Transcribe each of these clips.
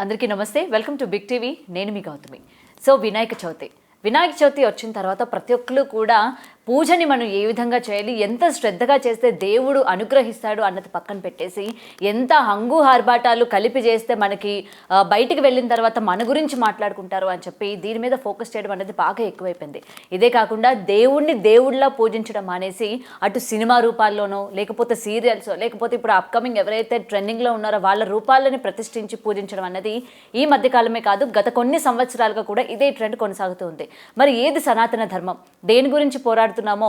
అందరికీ నమస్తే. Welcome to Big TV. నేను మీ గౌతమి. సో వినాయక చవితి వచ్చిన తర్వాత ప్రతి ఒక్కరు కూడా పూజని మనం ఏ విధంగా చేయాలి, ఎంత శ్రద్ధగా చేస్తే దేవుడు అనుగ్రహిస్తాడు అన్నది పక్కన పెట్టేసి ఎంత హంగు హార్బాటాలు కలిపి చేస్తే మనకి బయటికి వెళ్ళిన తర్వాత మన గురించి మాట్లాడుకుంటారు అని చెప్పి దీని మీద ఫోకస్ చేయడం అనేది బాగా ఎక్కువైపోయింది. ఇదే కాకుండా దేవుణ్ణి దేవుళ్ళ పూజించడం మానేసి అటు సినిమా రూపాల్లోనో లేకపోతే సీరియల్స్ లేకపోతే ఇప్పుడు అప్కమింగ్ ఎవరైతే ట్రెండింగ్లో ఉన్నారో వాళ్ళ రూపాలని ప్రతిష్ఠించి పూజించడం అన్నది ఈ మధ్యకాలమే కాదు, గత కొన్ని సంవత్సరాలుగా కూడా ఇదే ట్రెండ్ కొనసాగుతుంది. మరి ఏది సనాతన ధర్మం, దేని గురించి పోరాడుతున్నామో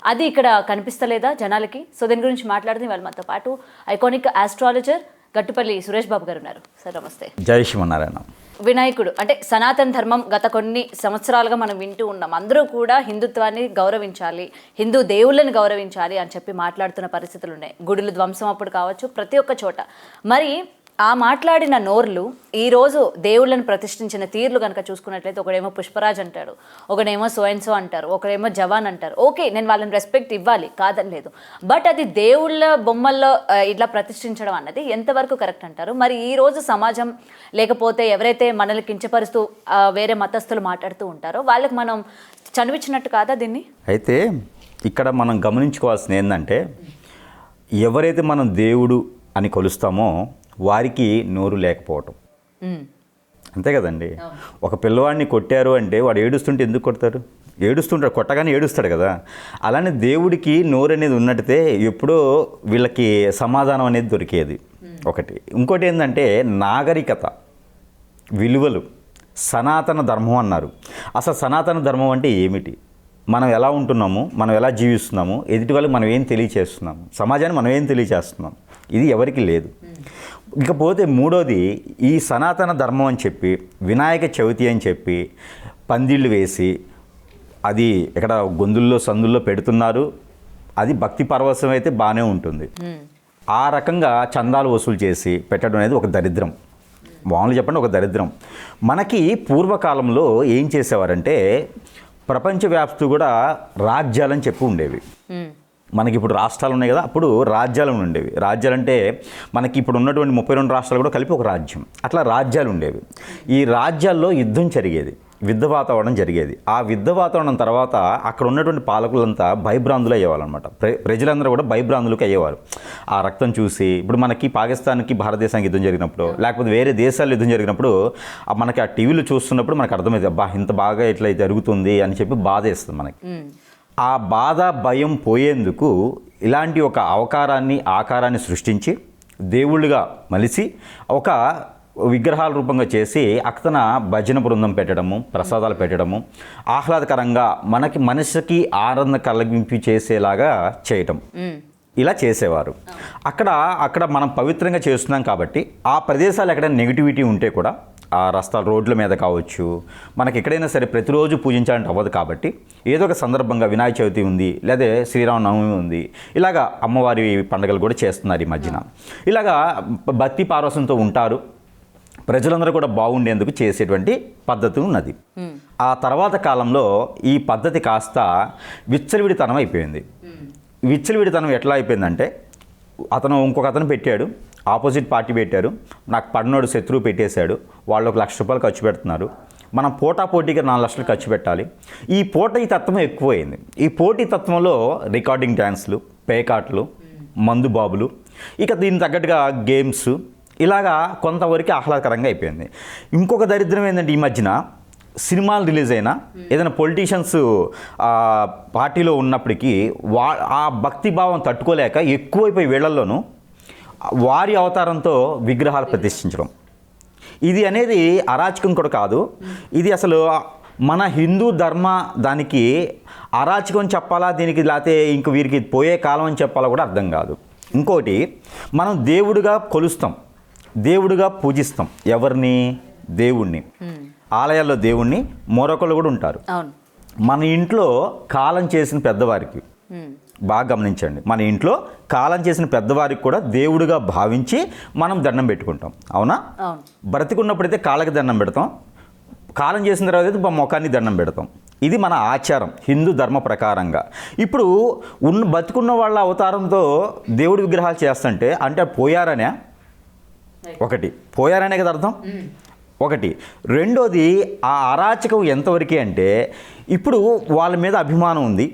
అది ఇక్కడ కనిపిస్తలేదా జనాలకి? సో దీని గురించి మాట్లాడుతుంది వాళ్ళు మనతో పాటు ఐకానిక్ ఆస్ట్రాలజర్ గట్టుపల్లి సురేష్ బాబు గారు ఉన్నారు. సార్ నమస్తే. జై శ్రీమన్నారాయణ. వినాయకుడు అంటే సనాతన ధర్మం గత కొన్ని సంవత్సరాలుగా మనం వింటూ ఉన్నాం. అందరూ కూడా హిందుత్వాన్ని గౌరవించాలి, హిందూ దేవుళ్ళని గౌరవించాలి అని చెప్పి మాట్లాడుతున్న పరిస్థితులు ఉన్నాయి. గుడులు ధ్వంసం అప్పుడు కావచ్చు, ప్రతి ఒక్క చోట. మరి ఆ మాట్లాడిన నోర్లు ఈరోజు దేవుళ్ళని ప్రతిష్ఠించిన తీర్లు కనుక చూసుకున్నట్లయితే ఒకడేమో పుష్పరాజ్ అంటాడు, ఒకడేమో సో అండ్ సో అంటారు, ఒకడేమో జవాన్ అంటారు. ఓకే, నేను వాళ్ళని రెస్పెక్ట్ ఇవ్వాలి, కాదని లేదు. బట్ అది దేవుళ్ళ బొమ్మల్లో ఇట్లా ప్రతిష్ఠించడం అన్నది ఎంతవరకు కరెక్ట్ అంటారు? మరి ఈరోజు సమాజం లేకపోతే ఎవరైతే మనల్ని కించపరుస్తూ వేరే మతస్థులు మాట్లాడుతూ ఉంటారో వాళ్ళకి మనం చనువిచ్చినట్టు కాదా దీన్ని? అయితే ఇక్కడ మనం గమనించుకోవాల్సింది ఏంటంటే, ఎవరైతే మనం దేవుడు అని కొలుస్తామో వారికి నోరు లేకపోవటం. అంతే కదండి. ఒక పిల్లవాడిని కొట్టారు అంటే వాడు ఏడుస్తుంటే ఎందుకు కొడతారు? ఏడుస్తుంటాడు, కొట్టగానే ఏడుస్తాడు కదా. అలానే దేవుడికి నోరు అనేది ఉన్నట్టే ఎప్పుడో వీళ్ళకి సమాధానం అనేది దొరికేది ఒకటి. ఇంకోటి ఏంటంటే నాగరికత, విలువలు, సనాతన ధర్మం అన్నారు. అసలు సనాతన ధర్మం అంటే ఏమిటి? మనం ఎలా ఉంటున్నాము, మనం ఎలా జీవిస్తున్నాము, ఎదుటి వాళ్ళకి మనం ఏం తెలియచేస్తున్నాము, సమాజాన్ని మనం ఏం తెలియచేస్తున్నాం, ఇది ఎవరికి లేదు. ఇకపోతే మూడోది, ఈ సనాతన ధర్మం అని చెప్పి వినాయక చవితి అని చెప్పి పందిళ్ళు వేసి అది ఇక్కడ గొంతుల్లో సందుల్లో పెడుతున్నారు. అది భక్తి పరవశం అయితే బాగానే ఉంటుంది. ఆ రకంగా చందాలు వసూలు చేసి పెట్టడం అనేది ఒక దరిద్రం. మామూలు చెప్పండి, ఒక దరిద్రం. మనకి పూర్వకాలంలో ఏం చేసేవారంటే ప్రపంచవ్యాప్తి కూడా రాజ్యాలని చెప్పి ఉండేవి. మనకి ఇప్పుడు రాష్ట్రాలు ఉన్నాయి కదా, అప్పుడు రాజ్యాలు ఉండేవి. రాజ్యాలు అంటే మనకి ఇప్పుడు ఉన్నటువంటి 32 రాష్ట్రాలు కూడా కలిపి ఒక రాజ్యం. అట్లా రాజ్యాలు ఉండేవి. ఈ రాజ్యాల్లో యుద్ధం జరిగేది, యుద్ధ వాతావరణం జరిగేది. ఆ యుద్ధ వాతావరణం తర్వాత అక్కడ ఉన్నటువంటి పాలకులంతా భయభ్రాంతులు అయ్యేవాళ్ళు అనమాట. ప్రజలందరూ కూడా భయభ్రాంతులకు అయ్యేవారు ఆ రక్తం చూసి. ఇప్పుడు మనకి పాకిస్తాన్కి భారతదేశానికి యుద్ధం జరిగినప్పుడు లేకపోతే వేరే దేశాల్లో యుద్ధం జరిగినప్పుడు మనకి ఆ టీవీలో చూస్తున్నప్పుడు మనకు అర్థమైంది, అబ్బా ఇంత బాగా ఇట్లా జరుగుతుంది అని చెప్పి బాధ వేస్తుంది మనకి. ఆ బాధ భయం పోయేందుకు ఇలాంటి ఒక ఆకారాన్ని సృష్టించి దేవుళ్ళుగా మలిసి ఒక విగ్రహాల రూపంగా చేసి అక్కన భజన బృందం పెట్టడము, ప్రసాదాలు పెట్టడము, ఆహ్లాదకరంగా మనసుకి ఆనందం కలిగింపి చేసేలాగా చేయటం, ఇలా చేసేవారు. అక్కడ మనం పవిత్రంగా చేస్తున్నాం కాబట్టి ఆ ప్రదేశాలు ఎక్కడైనా నెగిటివిటీ ఉంటే కూడా ఆ రస్తాల రోడ్ల మీద కావచ్చు, మనకి ఎక్కడైనా సరే ప్రతిరోజు పూజించాలంటే అవ్వదు కాబట్టి ఏదో ఒక సందర్భంగా వినాయక చవితి ఉంది, లేదా శ్రీరామనవమి ఉంది, ఇలాగా అమ్మవారి పండుగలు కూడా చేస్తున్నారు ఈ మధ్యన. ఇలాగా భక్తి పారవశంతో ఉంటారు. ప్రజలందరూ కూడా బాగుండేందుకు చేసేటువంటి పద్ధతి ఉన్నది. ఆ తర్వాత కాలంలో ఈ పద్ధతి కాస్త విచ్చలవిడితనం అయిపోయింది. విచ్చలవిడితనం ఎట్లా అయిపోయిందంటే, ఇంకొక అతను పెట్టాడు, ఆపోజిట్ పార్టీ పెట్టారు, నాకు పడినోడు శత్రువు పెట్టేశాడు, వాళ్ళు ₹1,00,000 ఖర్చు పెడుతున్నారు, మనం పోటాపోటీగా 4 లక్షలు ఖర్చు పెట్టాలి. ఈ పోటీ తత్వం ఎక్కువైంది. ఈ పోటీ తత్వంలో రికార్డింగ్ డ్యాన్స్లు, పేకాట్లు, మందుబాబులు, ఇక దీనికి తగ్గట్టుగా గేమ్స్, ఇలాగా కొంతవరకు ఆహ్లాదకరంగా అయిపోయింది. ఇంకొక దరిద్రం ఏంటంటే, ఈ మధ్యన సినిమాలు రిలీజ్ అయినా ఏదైనా పొలిటీషియన్స్ పార్టీలో ఉన్నప్పటికీ ఆ భక్తిభావం తట్టుకోలేక ఎక్కువైపోయి వీళ్ళల్లోనూ వారి అవతారంతో విగ్రహాలు ప్రతిష్ఠించడం, ఇది అనేది అరాచకం కూడా కాదు. ఇది అసలు మన హిందూ ధర్మ దానికి అరాచకం చెప్పాలా, దీనికి లేకపోతే ఇంక వీరికి పోయే కాలం అని చెప్పాలా కూడా అర్థం కాదు. ఇంకోటి, మనం దేవుడిగా కొలుస్తాం, దేవుడిగా పూజిస్తాం. ఎవరిని? దేవుణ్ణి. ఆలయాల్లో దేవుణ్ణి, మరొకళ్ళు కూడా ఉంటారు. మన ఇంట్లో కాలం చేసిన పెద్దవారికి బాగా గమనించండి, మన ఇంట్లో కాలం చేసిన పెద్దవారికి కూడా దేవుడిగా భావించి మనం దండం పెట్టుకుంటాం. అవునా? బ్రతికున్నప్పుడైతే కాళ్ళకి దండం పెడతాం, కాలం చేసిన తర్వాత అయితే ముఖాన్ని దండం పెడతాం. ఇది మన ఆచారం హిందూ ధర్మ ప్రకారంగా. ఇప్పుడు బతుకున్న వాళ్ళ అవతారంతో దేవుడి విగ్రహాలు చేస్తుంటే అంటే పోయారనే ఒకటి పోయారనే కదా అర్థం. ఒకటి. రెండోది ఆ అరాచకం ఎంతవరకు అంటే ఇప్పుడు వాళ్ళ మీద అభిమానం ఉంది,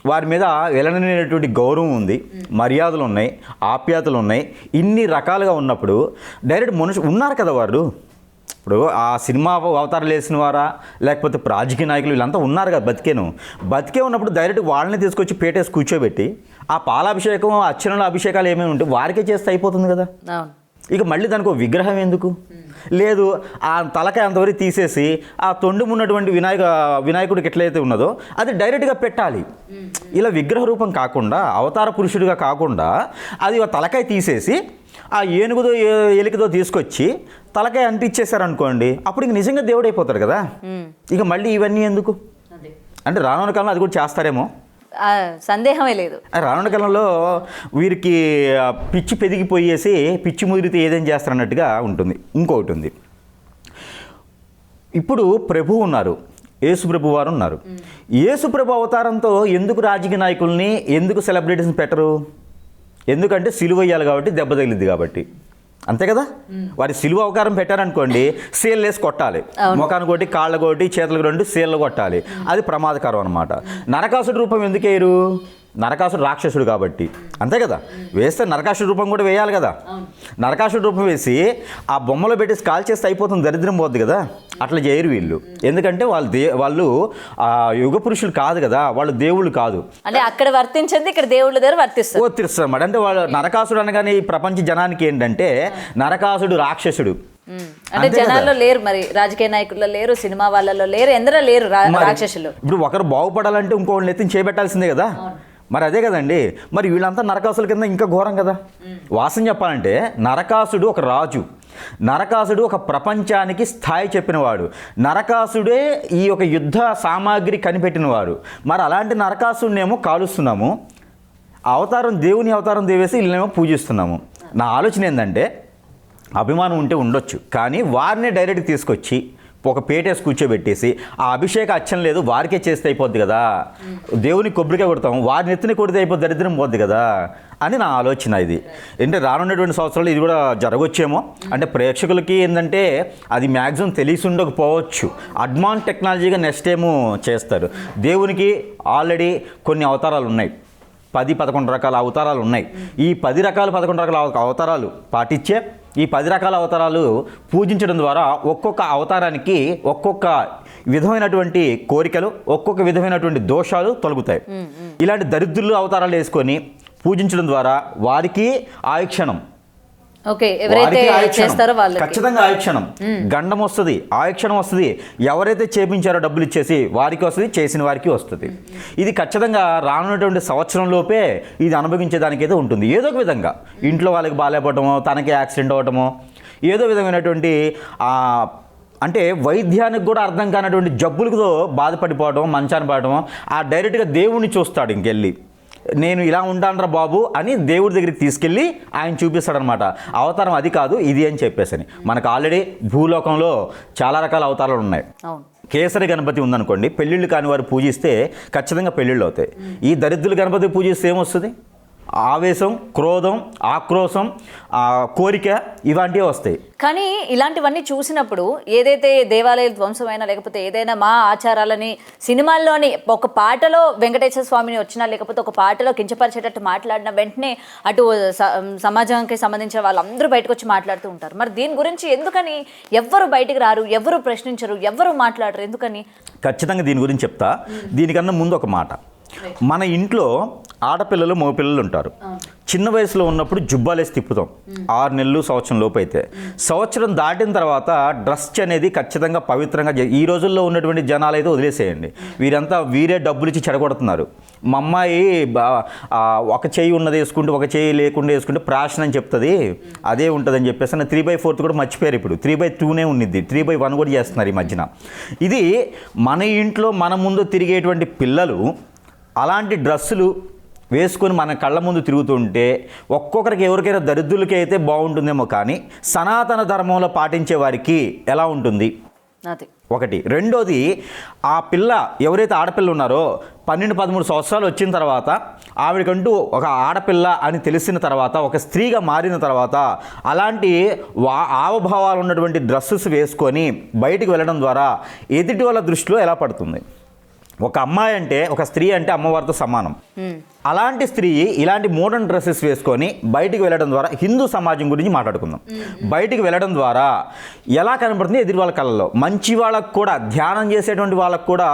వారి మీద వెళ్ళనటువంటి గౌరవం ఉంది, మర్యాదలు ఉన్నాయి, ఆప్యాయతలు ఉన్నాయి, ఇన్ని రకాలుగా ఉన్నప్పుడు డైరెక్ట్ మనుషులు ఉన్నారు కదా వాళ్ళు. ఇప్పుడు ఆ సినిమా అవతారాలు వేసిన వారా లేకపోతే రాజకీయ నాయకులు వీళ్ళంతా ఉన్నారు కదా బతికే ఉన్నప్పుడు డైరెక్ట్ వాళ్ళని తీసుకొచ్చి పేటేసి కూర్చోబెట్టి ఆ పాలాభిషేకం అర్చనల అభిషేకాలు ఏమేమి ఉంటే వారికే చేస్తే అయిపోతుంది కదా. ఇక మళ్ళీ దానికి ఒక విగ్రహం ఎందుకు లేదు? ఆ తలకాయ అంతవరకు తీసేసి ఆ తొండం ఉన్నటువంటి వినాయకుడికి ఎట్లయితే ఉన్నదో అది డైరెక్ట్గా పెట్టాలి. ఇలా విగ్రహ రూపం కాకుండా అవతార పురుషుడిగా కాకుండా అది తలకాయ తీసేసి ఆ ఏనుగుదో ఎలికదో తీసుకొచ్చి తలకాయ అంటిచ్చేసారనుకోండి, అప్పుడు ఇంక నిజంగా దేవుడు అయిపోతారు కదా. ఇక మళ్ళీ ఇవన్నీ ఎందుకు అంటే రానున్న కాలంలో అది కూడా చేస్తారేమో, సందేహమే లేదు. రానున్న కాలంలో వీరికి పిచ్చి పెరిగిపోయేసి పిచ్చి ముదిరితే ఏదేం చేస్తారన్నట్టుగా ఉంటుంది. ఇంకొకటి ఉంది, ఇప్పుడు ప్రభు ఉన్నారు, యేసుప్రభు వారు ఉన్నారు. యేసుప్రభు అవతారంతో ఎందుకు రాజకీయ నాయకుల్ని ఎందుకు సెలబ్రిటీస్ని పెట్టరు? ఎందుకంటే సిలువ వేయాలి కాబట్టి, దెబ్బ తగిలిద్ది కాబట్టి, అంతే కదా. వారి సిలువ అవతారం పెట్టారనుకోండి, సేల్ వేసి కొట్టాలి, ముఖానికి కొట్టి కాళ్ళ కొట్టి చేతులకు రెండు సేళ్ళు కొట్టాలి, అది ప్రమాదకరం అనమాట. నరకాసుడి రూపం ఎందుకు వేయరు? నరకాసుడు రాక్షసుడు కాబట్టి, అంతే కదా. వేస్తే నరకాసుడి రూపం కూడా వేయాలి కదా. నరకాసుడి రూపం వేసి ఆ బొమ్మలో పెట్టేసి కాల్ చేస్తే అయిపోతుంది, దరిద్రం పోద్ది కదా. అట్లా చేయరు వీళ్ళు, ఎందుకంటే వాళ్ళు ఆ యుగ పురుషులు కాదు కదా, వాళ్ళు దేవుళ్ళు కాదు. అంటే అక్కడ వర్తించింది ఇక్కడ దేవుళ్ళ దగ్గర వర్తిస్తారు అన్నమాట. అంటే వాళ్ళు నరకాసుడు అనగానే ఈ ప్రపంచ జనానికి ఏంటంటే నరకాసుడు రాక్షసుడు. అంటే జనాల్లో లేరు, మరి రాజకీయ నాయకుల్లో లేరు, సినిమా వాళ్ళలో లేరు, ఎందరో లేరు రాక్షసులు. ఇప్పుడు ఒకరు బాగుపడాలంటే ఇంకోళ్ళని ఎత్తిని చేపెట్టాల్సిందే కదా. మరి అదే కదండి. మరి వీళ్ళంతా నరకాసుల కింద ఇంకా ఘోరం కదా. వాసన చెప్పాలంటే నరకాసుడు ఒక రాజు, నరకాసుడు ఒక ప్రపంచానికి స్థాయి చెప్పినవాడు, నరకాసుడే ఈ యొక్క యుద్ధ సామాగ్రి కనిపెట్టినవాడు. మరి అలాంటి నరకాసుడినేమో కాలుస్తున్నాము, అవతారం దేవుని అవతారం దేవేసి వీళ్ళనేమో పూజిస్తున్నాము. నా ఆలోచన ఏంటంటే అభిమానం ఉంటే ఉండొచ్చు, కానీ వారిని డైరెక్ట్ తీసుకొచ్చి ఒక పేటేసి కూర్చోబెట్టేసి ఆ అభిషేక అచ్చం లేదు వారికే చేస్తే అయిపోద్ది కదా. దేవుని కొబ్బరికాయ కొడతాము, వారిని ఎత్తుని కొడితే అయిపోద్ది, దరిద్రం పోద్ది కదా అని నా ఆలోచన. ఇది అంటే రానున్నటువంటి సంవత్సరాలు ఇది కూడా జరగొచ్చేమో. అంటే ప్రేక్షకులకి ఏంటంటే అది మ్యాక్సిమం తెలిసి ఉండకపోవచ్చు, అడ్వాన్స్ టెక్నాలజీగా నెక్స్ట్ ఏమో చేస్తారు. దేవునికి ఆల్రెడీ కొన్ని అవతారాలు ఉన్నాయి, 10-11 రకాల అవతారాలు ఉన్నాయి. ఈ 10 రకాల 11 రకాల అవతారాలు పాటించే ఈ 10 రకాల అవతారాలు పూజించడం ద్వారా ఒక్కొక్క అవతారానికి ఒక్కొక్క విధమైనటువంటి కోరికలు, ఒక్కొక్క విధమైనటువంటి దోషాలు తొలగుతాయి. ఇలాంటి దరిద్రులు అవతారాలు వేసుకొని పూజించడం ద్వారా వారికి ఆయుక్షణం, ఖచ్చితంగా ఆయుక్షణం, గండం వస్తుంది, ఆయుక్షణం వస్తుంది. ఎవరైతే చేపించారో డబ్బులు ఇచ్చేసి వారికి వస్తుంది, చేసిన వారికి వస్తుంది. ఇది ఖచ్చితంగా రానున్నటువంటి సంవత్సరం లోపే ఇది అనుభవించేదానికైతే ఉంటుంది. ఏదో ఒక విధంగా ఇంట్లో వాళ్ళకి బాగాలేపడమో, తనకి యాక్సిడెంట్ అవ్వటమో, ఏదో విధమైనటువంటి అంటే వైద్యానికి కూడా అర్థం కానటువంటి జబ్బులతో బాధపడిపోవడం, మంచాన్ని పడటం, ఆ డైరెక్ట్గా దేవుణ్ణి చూస్తాడు ఇంకెళ్ళి, నేను ఇలా ఉంటానరా బాబు అని దేవుడి దగ్గరికి తీసుకెళ్ళి ఆయన చూపిస్తాడనమాట. అవతారం అది కాదు ఇది అని చెప్పేసి. మనకు ఆల్రెడీ భూలోకంలో చాలా రకాల అవతారాలు ఉన్నాయి. కేసరి గణపతి ఉందనుకోండి, పెళ్ళిళ్ళు కాని వారు పూజిస్తే ఖచ్చితంగా పెళ్ళిళ్ళు అవుతాయి. ఈ దరిద్రుల గణపతి పూజిస్తే ఏమొస్తుంది? ఆవేశం, క్రోధం, ఆక్రోశం, కోరిక ఇలాంటివి వస్తాయి. కానీ ఇలాంటివన్నీ చూసినప్పుడు ఏదైతే దేవాలయ ధ్వంసమైనా లేకపోతే ఏదైనా మా ఆచారాలని సినిమాల్లోని ఒక పాటలో వెంకటేశ్వర స్వామిని వచ్చినా లేకపోతే ఒక పాటలో కించపరిచేటట్టు మాట్లాడిన వెంటనే అటు సమాజానికి సంబంధించిన వాళ్ళందరూ బయటకు వచ్చి మాట్లాడుతూ ఉంటారు. మరి దీని గురించి ఎందుకని ఎవ్వరు బయటికి రారు, ఎవరు ప్రశ్నించరు, ఎవరు మాట్లాడరు, ఎందుకని? ఖచ్చితంగా దీని గురించి చెప్తా. దీనికన్నా ముందు ఒక మాట, మన ఇంట్లో ఆడపిల్లలు మగపిల్లలు ఉంటారు. చిన్న వయసులో ఉన్నప్పుడు జుబ్బాలేసి తిప్పుతాం, 6 నెలలు సంవత్సరం లోపు అయితే. సంవత్సరం దాటిన తర్వాత డ్రెస్ అనేది ఖచ్చితంగా పవిత్రంగా ఈ రోజుల్లో ఉన్నటువంటి జనాలు అయితే వదిలేసేయండి. వీరే డబ్బులు ఇచ్చి చెడగొడుతున్నారు. మా అమ్మాయి ఒక చెయ్యి ఉన్నది వేసుకుంటే ఒక చెయ్యి లేకుండా వేసుకుంటే ప్రాషన్ అని చెప్తుంది, అదే ఉంటుందని చెప్పేసి 3/4 కూడా మర్చిపోయారు. ఇప్పుడు 3/2 ఉన్నిద్ది, 3/1 కూడా చేస్తున్నారు ఈ మధ్యన. ఇది మన ఇంట్లో మన ముందు తిరిగేటువంటి పిల్లలు అలాంటి డ్రెస్సులు వేసుకొని మన కళ్ళ ముందు తిరుగుతుంటే ఒక్కొక్కరికి ఎవరికైనా దరిద్రులకి అయితే బాగుంటుందేమో, కానీ సనాతన ధర్మంలో పాటించే వారికి ఎలా ఉంటుంది? అది ఒకటి. రెండోది, ఆ పిల్ల ఎవరైతే ఆడపిల్ల ఉన్నారో 12-13 సంవత్సరాలు వచ్చిన తర్వాత ఆవిడకంటూ ఒక ఆడపిల్ల అని తెలిసిన తర్వాత, ఒక స్త్రీగా మారిన తర్వాత అలాంటి ఆవభావాలు ఉన్నటువంటి డ్రెస్సెస్ వేసుకొని బయటికి వెళ్ళడం ద్వారా ఎదుటి వాళ్ళ దృష్టిలో ఎలా పడుతుంది? ఒక అమ్మాయి అంటే, ఒక స్త్రీ అంటే అమ్మవారితో సమానం. అలాంటి స్త్రీ ఇలాంటి మోడర్న్ డ్రెస్సెస్ వేసుకొని బయటికి వెళ్ళడం ద్వారా, హిందూ సమాజం గురించి మాట్లాడుకుందాం, బయటికి వెళ్ళడం ద్వారా ఎలా కనబడుతుంది ఎదురు వాళ్ళ కళ్ళలో? మంచి వాళ్ళకు కూడా, ధ్యానం చేసేటువంటి వాళ్ళకు కూడా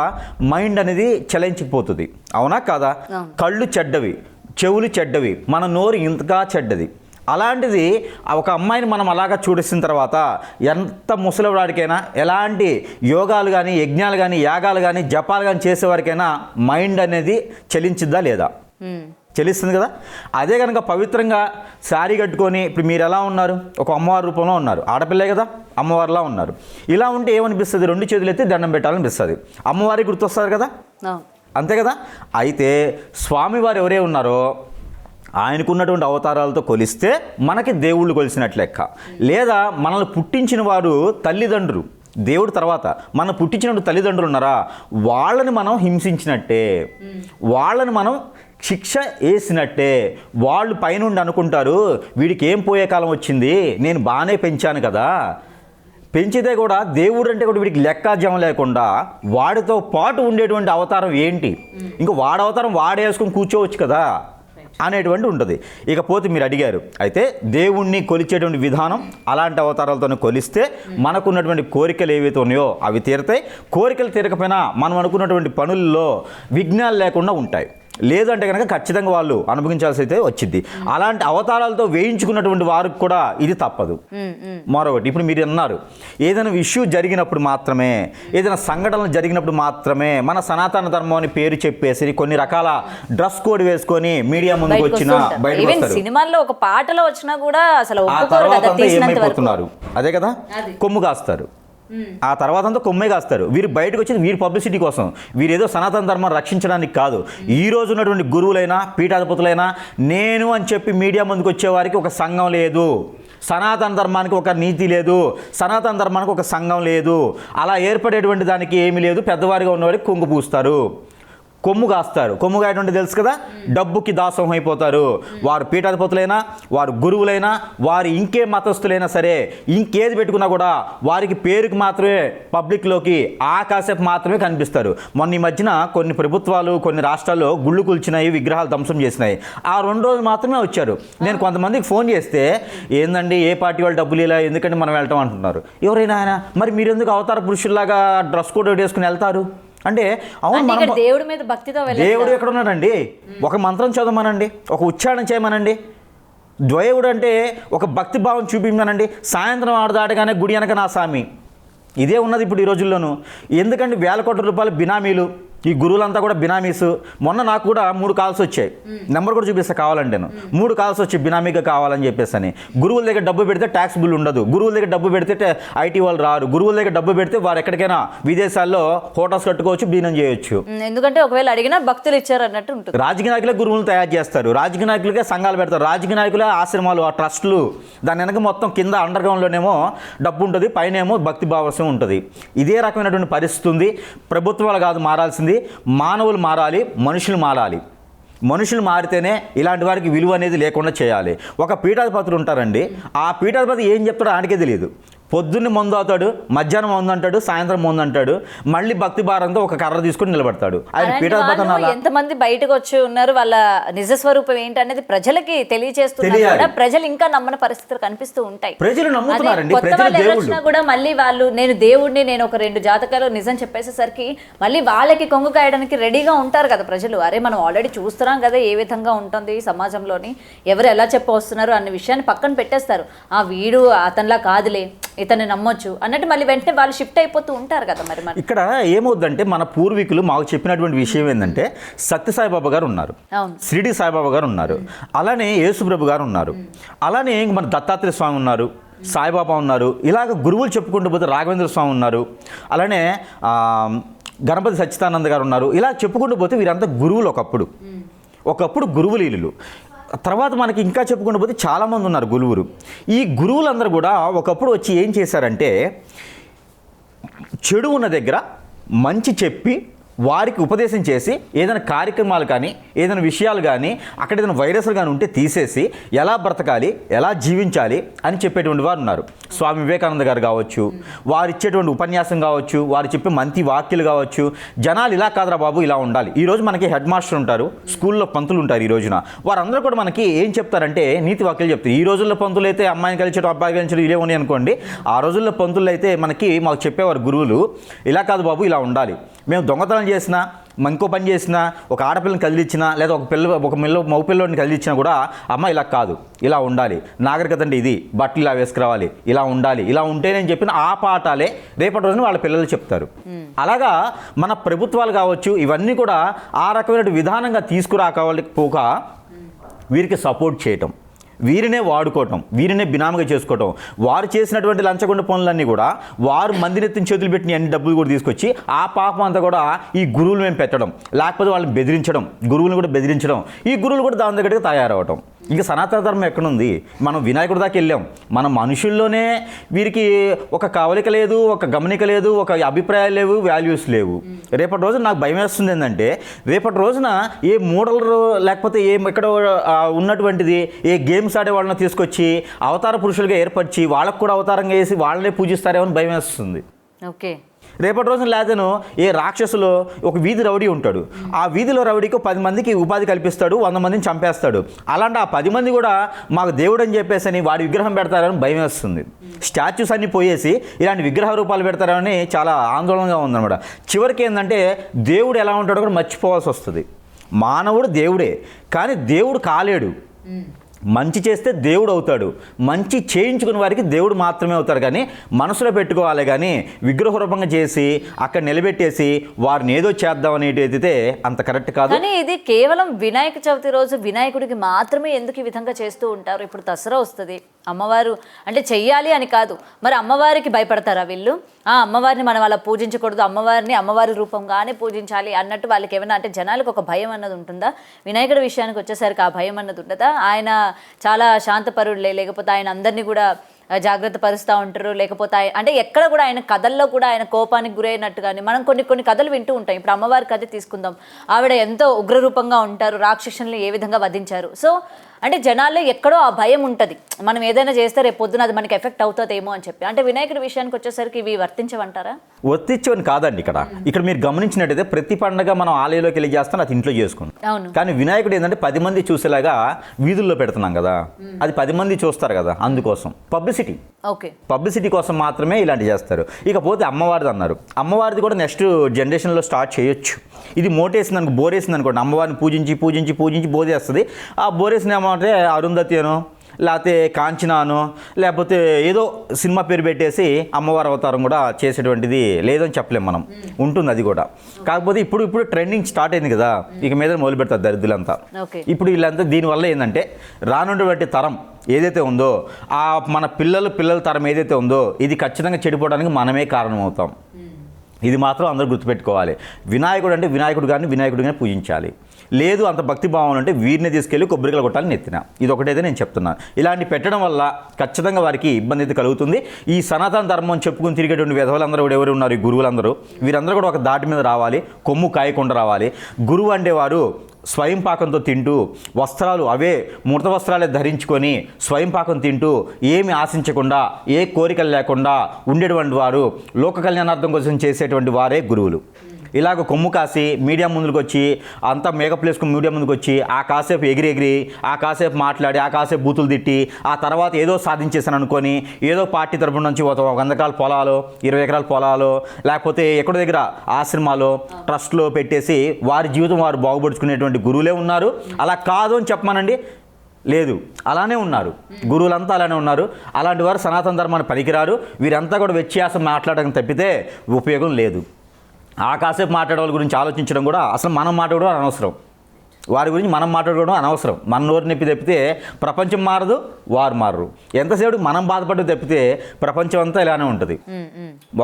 మైండ్ అనేది చలించిపోతుంది, అవునా కాదా? కళ్ళు చెడ్డవి, చెవులు చెడ్డవి, మన నోరు ఇంతగా చెడ్డది. అలాంటిది ఒక అమ్మాయిని మనం అలాగా చూడేసిన తర్వాత ఎంత ముసలివాడికైనా, ఎలాంటి యోగాలు కానీ, యజ్ఞాలు కానీ, యాగాలు కానీ, జపాలు కానీ చేసేవారికైనా మైండ్ అనేది చలించిద్దా లేదా? చెల్లిస్తుంది కదా. అదే కనుక పవిత్రంగా శారీ కట్టుకొని, ఇప్పుడు మీరు ఎలా ఉన్నారు? ఒక అమ్మవారి రూపంలో ఉన్నారు, ఆడపిల్లే కదా, అమ్మవారిలా ఉన్నారు. ఇలా ఉంటే ఏమనిపిస్తుంది? 2 చేతులు ఎత్తి దండం పెట్టాలనిపిస్తుంది, అమ్మవారికి గుర్తొస్తారు కదా, అంతే కదా. అయితే స్వామివారు ఎవరే ఉన్నారో ఆయనకున్నటువంటి అవతారాలతో కొలిస్తే మనకి దేవుళ్ళు కొలిసినట్లు లెక్క. లేదా మనల్ని పుట్టించిన వారు తల్లిదండ్రులు, దేవుడు తర్వాత మన పుట్టించినటువంటి తల్లిదండ్రులు ఉన్నారా, వాళ్ళని మనం హింసించినట్టే, వాళ్ళని మనం శిక్ష వేసినట్టే. వాళ్ళు పైనుండి అనుకుంటారు, వీడికి ఏం పోయే కాలం వచ్చింది, నేను బాగానే పెంచాను కదా. పెంచితే కూడా దేవుడు అంటే కూడా వీడికి లెక్కాజం లేకుండా వాడితో పాటు ఉండేటువంటి అవతారం ఏంటి, ఇంకా వాడి అవతారం వాడేసుకొని కూర్చోవచ్చు కదా అనేటువంటి ఉంటుంది. ఇకపోతే మీరు అడిగారు, అయితే దేవుణ్ణి కొలిచేటువంటి విధానం అలాంటి అవతారాలతో కొలిస్తే మనకున్నటువంటి కోరికలు ఏవైతే ఉన్నాయో అవి తీరతాయి. కోరికలు తీరకపోయినా మనం అనుకున్నటువంటి పనుల్లో విఘ్నాలు లేకుండా ఉంటాయి. లేదంటే కనుక ఖచ్చితంగా వాళ్ళు అనుభవించాల్సి అయితే వచ్చింది. అలాంటి అవతారాలతో వేయించుకున్నటువంటి వారికి కూడా ఇది తప్పదు. మరొకటి, ఇప్పుడు మీరు అన్నారు, ఏదైనా ఇష్యూ జరిగినప్పుడు మాత్రమే, ఏదైనా సంఘటనలు జరిగినప్పుడు మాత్రమే మన సనాతన ధర్మం అని పేరు చెప్పేసి కొన్ని రకాల డ్రెస్ కోడ్ వేసుకొని మీడియా ముందుకు వచ్చినా బయటకు వస్తారు. సినిమాల్లో ఒక పాటలో వచ్చినా కూడా అసలు ఆ తర్వాత అంతా ఏమైపోతున్నారు? అదే కదా, కొమ్ము కాస్తారు. ఆ తర్వాత అంతా కొమ్మే కాస్తారు. వీరు బయటకు వచ్చి వీరి పబ్లిసిటీ కోసం, వీరేదో సనాతన ధర్మం రక్షించడానికి కాదు. ఈ రోజు ఉన్నటువంటి గురువులైనా, పీఠాధిపతులైనా నేను అని చెప్పి మీడియా ముందుకు వచ్చేవారికి ఒక సంఘం లేదు, సనాతన ధర్మానికి ఒక నీతి లేదు, సనాతన ధర్మానికి ఒక సంఘం లేదు. అలా ఏర్పడేటువంటి దానికి ఏమీ లేదు. పెద్దవారిగా ఉన్నవారికి కొంగు పూస్తారు, కొమ్ము కాస్తారు. కొమ్ము కాయటువంటి తెలుసు కదా, డబ్బుకి దాసం అయిపోతారు. వారు పీఠాధిపతులైనా, వారు గురువులైనా, వారు ఇంకే మతస్థులైనా సరే, ఇంకేది పెట్టుకున్నా కూడా వారికి పేరుకి మాత్రమే పబ్లిక్లోకి ఆకాశపు మాత్రమే కనిపిస్తారు. మొన్న ఈ మధ్యన కొన్ని ప్రభుత్వాలు, కొన్ని రాష్ట్రాల్లో గుళ్ళు కూల్చినాయి, విగ్రహాలు ధ్వంసం చేసినాయి. ఆ 2 రోజులు మాత్రమే వచ్చారు. నేను కొంతమందికి ఫోన్ చేస్తే, ఏందండి ఏ పార్టీ వాళ్ళు డబ్బులు ఇలా, ఎందుకంటే మనం వెళ్ళటం అంటున్నారు. ఎవరైనా ఆయన మరి మీరు ఎందుకు అవతార పురుషుల్లాగా డ్రెస్ కోడ్ వేసుకుని వెళ్తారు అంటే, అవును మనం దేవుడి మీద భక్తితో దేవుడు ఎక్కడ ఉన్నాడండి? ఒక మంత్రం చదవమనండి, ఒక ఉచ్చారణ చేయమనండి. దేవుడు అంటే ఒక భక్తి భావం చూపించమనండి. సాయంత్రం ఆడదాటగానే గుడి వెనక నా స్వామి, ఇదే ఉన్నది ఇప్పుడు ఈ రోజుల్లోనూ. ఎందుకంటే వేల కోట్ల రూపాయల బినామీలు, ఈ గురువులంతా కూడా బినామీస్. మొన్న నాకు కూడా 3 కాల్స్ వచ్చాయి, నెంబర్ కూడా చూపిస్తా కావాలంటే, 3 కాల్స్ వచ్చి బినామీగా కావాలని చెప్పేసి అని. గురువుల దగ్గర డబ్బు పెడితే ట్యాక్స్ బిల్ ఉండదు, గురువుల దగ్గర డబ్బు పెడితే ఐటీ వాళ్ళు రారు, గురువుల దగ్గర డబ్బు పెడితే వారు ఎక్కడికైనా విదేశాల్లో హోటల్స్ కట్టుకోవచ్చు, బిజినెస్ చేయొచ్చు. ఎందుకంటే ఒకవేళ అడిగినా భక్తులు ఇచ్చారు అన్నట్టు ఉంటుంది. రాజకీయ నాయకులే గురువులు తయారు చేస్తారు, రాజకీయ నాయకులకే సంఘాలు పెడతారు, రాజకీయ నాయకులే ఆశ్రమాలు, ఆ ట్రస్టులు. దాని వెనక మొత్తం కింద అండర్ గ్రౌండ్లోనేమో డబ్బు ఉంటుంది, పైన ఏమో భక్తి భావసం ఉంటుంది. ఇదే రకమైనటువంటి పరిస్థితి ఉంది. ప్రభుత్వాలు కాదు మారాల్సింది, మానవులు మారాలి, మనుషులు మారాలి. మనుషులు మారితేనే ఇలాంటి వారికి విలువ అనేది లేకుండా చేయాలి. ఒక పీఠాధిపతులు ఉంటారండి, ఆ పీఠాధిపతి ఏం చెప్తాడో ఆయనకే తెలియదు. పొద్దున్నే మందు అవుతాడు, మధ్యాహ్నం మందు అంటాడు, సాయంత్రం మందు అంటాడు, మళ్ళీ భక్తి భారంతో ఒక కర్ర తీసుకుని నిలబడతాడు. ఆయన పీఠాధిపతి ఎంతమంది బయటకు వచ్చి ఉన్నారు, వాళ్ళ నిజస్వరూపం ఏంటనేది ప్రజలకి తెలియచేస్తున్నారు. ప్రజలు ఇంకా నమ్మని పరిస్థితులు కనిపిస్తూ ఉంటాయి. ప్రజలు నమ్ముతున్నారండి. కూడా మళ్ళీ వాళ్ళు నేను దేవుడిని, నేను ఒక 2 జాతకాలు నిజం చెప్పేసేసరికి మళ్ళీ వాళ్ళకి కొంగు కాయడానికి రెడీగా ఉంటారు కదా ప్రజలు. అరే మనం ఆల్రెడీ చూస్తున్నాం కదా ఏ విధంగా ఉంటుంది సమాజంలోని, ఎవరు ఎలా చెప్పొస్తున్నారు అన్న విషయాన్ని పక్కన పెట్టేస్తారు. ఆ వీడు అతనిలా కాదులే, ఇతన్ని నమ్మొచ్చు అన్నట్టు మళ్ళీ వెంటనే వాళ్ళు షిఫ్ట్ అయిపోతూ ఉంటారు కదా. మరి ఇక్కడ ఏమవుద్దంటే, మన పూర్వీకులు మాకు చెప్పినటువంటి విషయం ఏంటంటే, సత్యసాయిబాబా గారు ఉన్నారు, షిరిడి సాయిబాబా గారు ఉన్నారు, అలానే యేసుప్రభు గారు ఉన్నారు, అలానే మన దత్తాత్రేయ స్వామి ఉన్నారు, సాయిబాబా ఉన్నారు. ఇలాగ గురువులు చెప్పుకుంటూ పోతే రాఘవేంద్ర స్వామి ఉన్నారు, అలానే గణపతి సచ్చిదానంద గారు ఉన్నారు. ఇలా చెప్పుకుంటూ పోతే వీరంతా గురువులు. ఒకప్పుడు గురువులు వీళ్ళు. తర్వాత మనకి ఇంకా చెప్పుకుంటూ పోతే చాలామంది ఉన్నారు గురువులు. ఈ గురువులందరూ కూడా ఒకప్పుడు వచ్చి ఏం చేశారంటే, చెడు ఉన్న దగ్గర మంచి చెప్పి వారికి ఉపదేశం చేసి ఏదైనా కార్యక్రమాలు కానీ ఏదైనా విషయాలు కానీ అక్కడ ఏదైనా వైరస్లు కానీ ఉంటే తీసేసి ఎలా బ్రతకాలి ఎలా జీవించాలి అని చెప్పేటువంటి వారు ఉన్నారు. స్వామి వివేకానంద గారు కావచ్చు, వారు ఇచ్చేటువంటి ఉపన్యాసం కావచ్చు, వారు చెప్పే మంచి వాక్యలు కావచ్చు. జనాలు ఇలా కాదురా బాబు ఇలా ఉండాలి. ఈరోజు మనకి హెడ్ మాస్టర్ ఉంటారు, స్కూల్లో పంతులు ఉంటారు. ఈ రోజున వారందరూ కూడా మనకి ఏం చెప్తారంటే నీతి వాక్యాలు చెప్తారు. ఈ రోజుల్లో పంతులు అయితే అమ్మాయిని కలిచడం అబ్బాయి కలిచడం ఇవే ఉన్నాయి అనుకోండి. ఆ రోజుల్లో పంతులు అయితే మాకు చెప్పేవారు గురువులు, ఇలా కాదు బాబు ఇలా ఉండాలి. మేము దొంగతనం చేసినా ఇంకో పని చేసినా ఒక ఆడపిల్లని కదిలిచ్చినా లేదా ఒక మగపిల్లోడిని కదిలిచ్చినా కూడా అమ్మ ఇలా కాదు ఇలా ఉండాలి, నాగరికత అంటే ఇది, బట్టలు ఇలా వేసుకురావాలి, ఇలా ఉండాలి, ఇలా ఉంటేనే చెప్పిన ఆ పాఠాలే రేపటి రోజున వాళ్ళ పిల్లలు చెప్తారు. అలాగా మన ప్రభుత్వాలు కావచ్చు ఇవన్నీ కూడా ఆ రకమైన విధానంగా తీసుకురాకపోక వీరికి సపోర్ట్ చేయటం, వీరినే వాడుకోవటం, వీరినే బినామీగా చేసుకోవటం, వారు చేసినటువంటి లంచగొండ పనులన్నీ కూడా వారు మందినెత్తిన చేతులు పెట్టిన అన్ని డబ్బులు కూడా తీసుకొచ్చి ఆ పాపం అంతా కూడా ఈ గురువులు మేము పెట్టడం, లేకపోతే వాళ్ళని బెదిరించడం, గురువులను కూడా బెదిరించడం, ఈ గురువులు కూడా దాని దగ్గరికి తయారవటం. ఇంకా సనాతన ధర్మం ఎక్కడుంది? మనం వినాయకుడి దాకా వెళ్ళాం. మన మనుషుల్లోనే వీరికి ఒక కవలిక లేదు, ఒక గమనిక లేదు, ఒక అభిప్రాయాలు లేవు, వాల్యూస్ లేవు. రేపటి రోజున నాకు భయం వేస్తుంది ఏంటంటే రేపటి రోజున ఏ మోడల్ లేకపోతే ఎక్కడ ఉన్నటువంటిది ఏ గేమ్స్ ఆడే వాళ్ళని తీసుకొచ్చి అవతార పురుషులుగా ఏర్పరిచి వాళ్ళకు కూడా అవతారంగా వేసి వాళ్ళనే పూజిస్తారేమో అని భయం వేస్తుంది. ఓకే, రేపటి రోజున లేదను ఏ రాక్షసులో ఒక వీధి రౌడీ ఉంటాడు, ఆ వీధిలో రౌడీకి 10 మందికి ఉపాధి కల్పిస్తాడు, 100 మందిని చంపేస్తాడు. అలాంటి ఆ 10 మంది కూడా మాకు దేవుడు అని చెప్పేసి అని వాడి విగ్రహం పెడతారని భయం వేస్తుంది. స్టాచ్యూస్ అన్ని పోయేసి ఇలాంటి విగ్రహ రూపాలు పెడతారని చాలా ఆందోళనగా ఉందన్నమాట. చివరికి ఏంటంటే దేవుడు ఎలా ఉంటాడో కూడా మర్చిపోవాల్సి వస్తుంది. మానవుడు దేవుడే, కానీ దేవుడు కాలేడు. మంచి చేస్తే దేవుడు అవుతాడు, మంచి చేయించుకున్న వారికి దేవుడు మాత్రమే అవుతాడు. కానీ మనసులో పెట్టుకోవాలి, కానీ విగ్రహ రూపంగా చేసి అక్కడ నిలబెట్టేసి వారిని ఏదో చేద్దాం అనేటైతే అంత కరెక్ట్ కాదు. కానీ ఇది కేవలం వినాయక చవితి రోజు వినాయకుడికి మాత్రమే ఎందుకు ఈ విధంగా చేస్తూ ఉంటారు? ఇప్పుడు దసరా వస్తుంది, అమ్మవారు అంటే చెయ్యాలి అని కాదు, మరి అమ్మవారికి భయపడతారా వీళ్ళు? అమ్మవారిని మనం అలా పూజించకూడదు, అమ్మవారిని అమ్మవారి రూపంగానే పూజించాలి అన్నట్టు వాళ్ళకి ఏమైనా అంటే జనాలకు ఒక భయం అన్నది ఉంటుందా? వినాయకుడి విషయానికి వచ్చేసరికి ఆ భయం అన్నది ఉండదా? ఆయన చాలా శాంతపరుడులే, లేకపోతే ఆయన అందరినీ కూడా జాగ్రత్త పరుస్తూ ఉంటారు, లేకపోతే అంటే ఎక్కడ కూడా ఆయన కథల్లో కూడా ఆయన కోపానికి గురైనట్టుగానే మనం కొన్ని కథలు వింటూ ఉంటాం. ఇప్పుడు అమ్మవారి కథ తీసుకుందాం, ఆవిడ ఎంతో ఉగ్రరూపంగా ఉంటారు, రాక్షసుల్ని ఏ విధంగా వధించారు. సో అంటే జనాల్లో ఎక్కడో ఆ భయం ఉంటుంది, మనం ఏదైనా చేస్తే రేపు పొద్దున అది మనకి ఎఫెక్ట్ అవుతుందేమో అని చెప్పి. అంటే వినాయకుడి విషయానికి వచ్చేసరికి ఇవి వర్తించవంటారా? వర్తించవని కాదండి. ఇక్కడ మీరు గమనించినట్టయితే ప్రతి పండగ మనం ఆలయంలోకి వెళ్ళి చేస్తాం, అది ఇంట్లో చేసుకుంటాం. కానీ వినాయకుడు ఏంటంటే 10 మంది చూసేలాగా వీధుల్లో పెడుతున్నాం కదా, అది 10 మంది చూస్తారు కదా, అందుకోసం పబ్లిసిటీ కోసం మాత్రమే ఇలాంటి చేస్తారు. ఇకపోతే అమ్మవారిది అన్నారు, అమ్మవారిది కూడా నెక్స్ట్ జనరేషన్లో స్టార్ట్ చేయొచ్చు. ఇది మోటేసింది అనుకో, బోరేసింది అనుకోండి, అమ్మవారిని పూజించి బోధేస్తుంది. ఆ బోరేసిన ఏమంటే అరుంధతి అనో లేకపోతే కాంచనానో లేకపోతే ఏదో సినిమా పేరు పెట్టేసి అమ్మవారి అవతారం కూడా చేసేటువంటిది లేదని చెప్పలేం మనం, ఉంటుంది అది కూడా. కాకపోతే ఇప్పుడు ట్రెండింగ్ స్టార్ట్ అయింది కదా, ఇక మీద మొదలు పెడతారు దరిద్రులంతా. ఇప్పుడు వీళ్ళంతా దీనివల్ల ఏంటంటే రానున్నటువంటి తరం ఏదైతే ఉందో ఆ మన పిల్లల తరం ఏదైతే ఉందో ఇది ఖచ్చితంగా చెడిపోవడానికి మనమే కారణమవుతాం. ఇది మాత్రం అందరూ గుర్తుపెట్టుకోవాలి. వినాయకుడు అంటే వినాయకుడిగానే పూజించాలి. లేదు అంత భక్తి భావం అంటే వీరిని తీసుకెళ్ళి కొబ్బరికాయలు కొట్టాలని నెత్తిన, ఇది ఒకటైతే నేను చెప్తున్నాను. ఇలాంటి పెట్టడం వల్ల ఖచ్చితంగా వారికి ఇబ్బంది అయితే కలుగుతుంది. ఈ సనాతన ధర్మం చెప్పుకుని తిరిగేటువంటి విధవులందరూ కూడా ఎవరు ఉన్నారు, ఈ గురువులందరూ, వీరందరూ కూడా ఒక దాటి మీద రావాలి, కొమ్ము కాయకుండా రావాలి. గురువు అంటే వారు స్వయం పాకంతో తింటూ వస్త్రాలు అవే మృత వస్త్రాలే ధరించుకొని స్వయం పాకం తింటూ ఏమి ఆశించకుండా ఏ కోరికలు లేకుండా ఉండేటువంటి వారు, లోక కళ్యాణార్థం కోసం చేసేటువంటి వారే గురువులు. ఇలాగ కొమ్ము కాసి మీడియా ముందుకు వచ్చి అంతా మేకప్ వేసుకుని మీడియా ముందుకు వచ్చి ఆ కాసేపు ఎగిరి ఆ కాసేపు మాట్లాడి ఆ కాసేపు బూతులు తిట్టి ఆ తర్వాత ఏదో సాధించేసాను అనుకొని ఏదో పార్టీ తరపున నుంచి 100 ఎకరాల పొలాలు 20 ఎకరాల పొలాలు లేకపోతే ఎక్కడి దగ్గర ఆశ్రమాలు ట్రస్ట్లో పెట్టేసి వారి జీవితం వారు బాగుపరుచుకునేటువంటి గురువులే ఉన్నారు. అలా కాదు అని చెప్పమానండి, లేదు అలానే ఉన్నారు, గురువులంతా అలానే ఉన్నారు. అలాంటి వారు సనాతన ధర్మాన్ని పనికిరారు. వీరంతా కూడా వ్యత్యాసం మాట్లాడడం తప్పితే ఉపయోగం లేదు. ఆ కాసేపు మాట్లాడే వాళ్ళ గురించి ఆలోచించడం కూడా అసలు మనం మాట్లాడడం అనవసరం, వారి గురించి మనం మాట్లాడుకోవడం అనవసరం. మన నోరు నొప్పి తప్పితే ప్రపంచం మారదు, వారు మారరు. ఎంతసేపు మనం బాధపడ్డ తప్పితే ప్రపంచం అంతా ఇలానే ఉంటుంది.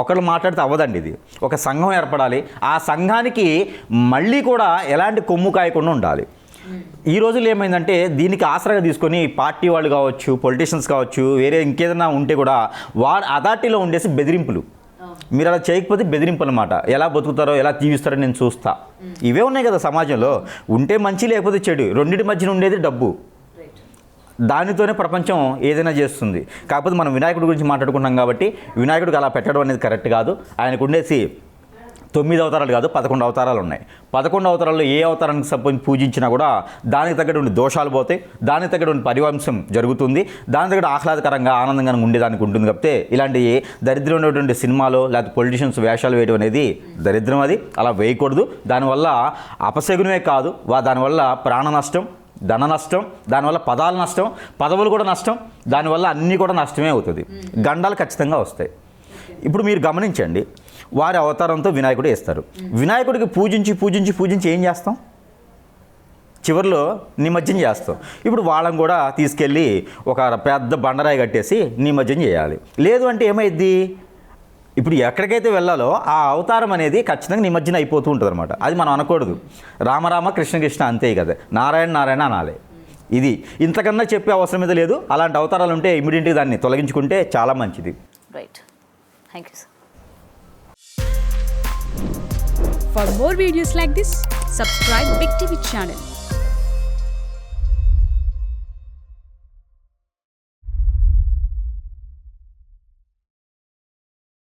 ఒకళ్ళు మాట్లాడితే అవ్వదండి. ఇది ఒక సంఘం ఏర్పడాలి. ఆ సంఘానికి మళ్ళీ కూడా ఎలాంటి కొమ్ము కాయకుండా ఉండాలి. ఈ రోజుల్లో ఏమైందంటే దీనికి ఆసరాగా తీసుకొని పార్టీ వాళ్ళు కావచ్చు, పొలిటీషియన్స్ కావచ్చు, వేరే ఇంకేదైనా ఉంటే కూడా వారు అథారిటీలో ఉండేసి బెదిరింపులు, మీరు అలా చేయకపోతే బెదిరింపు అనమాట. ఎలా బతుకుతారో ఎలా జీవిస్తారో నేను చూస్తా. ఇవే ఉన్నాయి కదా సమాజంలో. ఉంటే మంచి లేకపోతే చెడు, రెండింటి మధ్యన ఉండేది డబ్బు. దానితోనే ప్రపంచం ఏదైనా చేస్తుంది. కాకపోతే మనం వినాయకుడి గురించి మాట్లాడుకుంటాం కాబట్టి వినాయకుడికి అలా పెట్టడం అనేది కరెక్ట్ కాదు. ఆయనకు ఉండేసి 9 అవతారాలు కాదు 11 అవతారాలు ఉన్నాయి. 11 అవతారాల్లో ఏ అవతారానికి సంబంధించి పూజించినా కూడా దానికి తగ్గటువంటి దోషాలు పోతాయి, దానికి తగ్గటువంటి పరివంశం జరుగుతుంది, దాని తగ్గ ఆహ్లాదకరంగా ఆనందంగా ఉండేదానికి ఉంటుంది. కాబట్టి ఇలాంటి దరిద్రమైనటువంటి సినిమాలు లేకపోతే పొలిటీషియన్స్ వేషాలు వేయడం అనేది దరిద్రం. అది అలా వేయకూడదు. దానివల్ల అపశకునమే కాదు, దానివల్ల ప్రాణ నష్టం, ధన నష్టం, దానివల్ల పదాల నష్టం, పదవులు కూడా నష్టం, దానివల్ల అన్నీ కూడా నష్టమే అవుతుంది. గండాలు ఖచ్చితంగా వస్తాయి. ఇప్పుడు మీరు గమనించండి, వారి అవతారంతో వినాయకుడు వేస్తారు. వినాయకుడికి పూజించి ఏం చేస్తాం? చివరిలో నిమజ్జనం చేస్తాం. ఇప్పుడు వాళ్ళని కూడా తీసుకెళ్ళి ఒక పెద్ద బండరాయి కట్టేసి నిమజ్జనం చేయాలి. లేదు అంటే ఏమైద్ది? ఇప్పుడు ఎక్కడికైతే వెళ్ళాలో ఆ అవతారం అనేది ఖచ్చితంగా నిమజ్జనం అయిపోతూ ఉంటుంది అనమాట. అది మనం అనకూడదు. రామరామ కృష్ణ కృష్ణ అంతే కదా, నారాయణ నారాయణ అనాలి. ఇది ఇంతకన్నా చెప్పే అవసరం మీద లేదు. అలాంటి అవతారాలు ఉంటే ఇమీడియట్గా దాన్ని తొలగించుకుంటే చాలా మంచిది. Right, thank you sir. For more videos like this, subscribe Big TV channel.